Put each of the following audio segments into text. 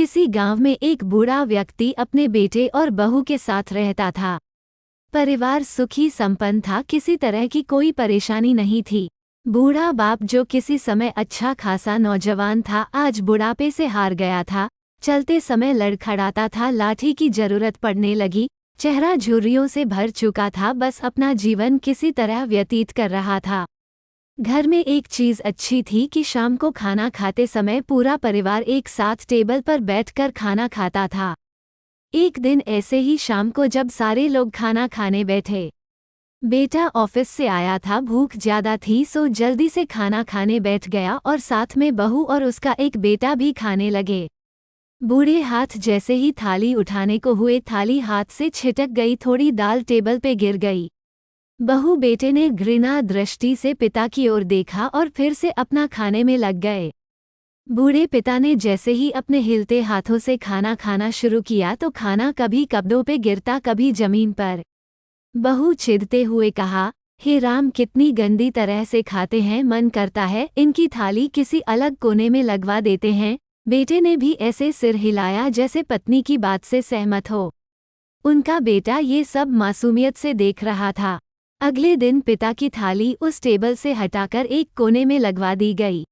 किसी गांव में एक बूढ़ा व्यक्ति अपने बेटे और बहू के साथ रहता था। परिवार सुखी संपन्न था, किसी तरह की कोई परेशानी नहीं थी। बूढ़ा बाप जो किसी समय अच्छा खासा नौजवान था, आज बुढ़ापे से हार गया था। चलते समय लड़खड़ाता था, लाठी की जरूरत पड़ने लगी, चेहरा झुर्रियों से भर चुका था, बस अपना जीवन किसी तरह व्यतीत कर रहा था। घर में एक चीज अच्छी थी कि शाम को खाना खाते समय पूरा परिवार एक साथ टेबल पर बैठकर खाना खाता था। एक दिन ऐसे ही शाम को जब सारे लोग खाना खाने बैठे, बेटा ऑफिस से आया था, भूख ज्यादा थी सो जल्दी से खाना खाने बैठ गया और साथ में बहू और उसका एक बेटा भी खाने लगे। बूढ़े हाथ जैसे ही थाली उठाने को हुए, थाली हाथ से छिटक गई, थोड़ी दाल टेबल पे गिर गई। बहू बेटे ने घृणा दृष्टि से पिता की ओर देखा और फिर से अपना खाने में लग गए। बूढ़े पिता ने जैसे ही अपने हिलते हाथों से खाना खाना शुरू किया तो खाना कभी कपड़ों पे गिरता, कभी जमीन पर। बहू चिढ़ते हुए कहा, हे राम, कितनी गंदी तरह से खाते हैं, मन करता है इनकी थाली किसी अलग कोने में लगवा देते हैं। बेटे ने भी ऐसे सिर हिलाया जैसे पत्नी की बात से सहमत हो। उनका बेटा ये सब मासूमियत से देख रहा था। अगले दिन पिता की थाली उस टेबल से हटाकर एक कोने में लगवा दी गई।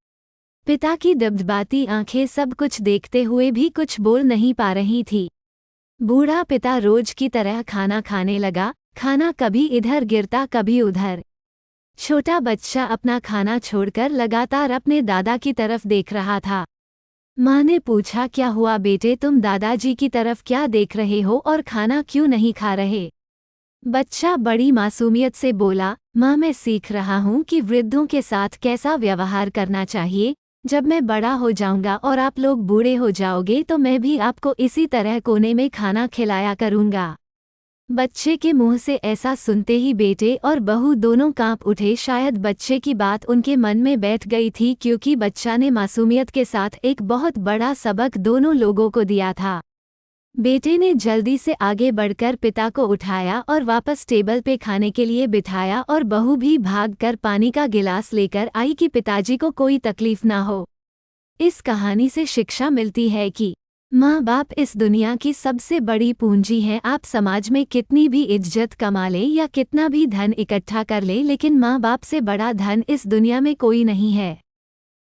पिता की दबदबाती आंखें सब कुछ देखते हुए भी कुछ बोल नहीं पा रही थी। बूढ़ा पिता रोज की तरह खाना खाने लगा, खाना कभी इधर गिरता कभी उधर। छोटा बच्चा अपना खाना छोड़कर लगातार अपने दादा की तरफ देख रहा था। माँ ने पूछा, क्या हुआ बेटे, तुम दादाजी की तरफ क्या देख रहे हो और खाना क्यों नहीं खा रहे? बच्चा बड़ी मासूमियत से बोला, माँ मैं सीख रहा हूँ कि वृद्धों के साथ कैसा व्यवहार करना चाहिए। जब मैं बड़ा हो जाऊंगा और आप लोग बूढ़े हो जाओगे तो मैं भी आपको इसी तरह कोने में खाना खिलाया करूंगा। बच्चे के मुंह से ऐसा सुनते ही बेटे और बहू दोनों कांप उठे। शायद बच्चे की बात उनके मन में बैठ गई थी, क्योंकि बच्चा ने मासूमियत के साथ एक बहुत बड़ा सबक दोनों लोगों को दिया था। बेटे ने जल्दी से आगे बढ़कर पिता को उठाया और वापस टेबल पे खाने के लिए बिठाया और बहू भी भागकर पानी का गिलास लेकर आई कि पिताजी को कोई तकलीफ ना हो। इस कहानी से शिक्षा मिलती है कि माँ बाप इस दुनिया की सबसे बड़ी पूंजी हैं। आप समाज में कितनी भी इज्जत कमा लें या कितना भी धन इकट्ठा कर लें, लेकिन माँ बाप से बड़ा धन इस दुनिया में कोई नहीं है।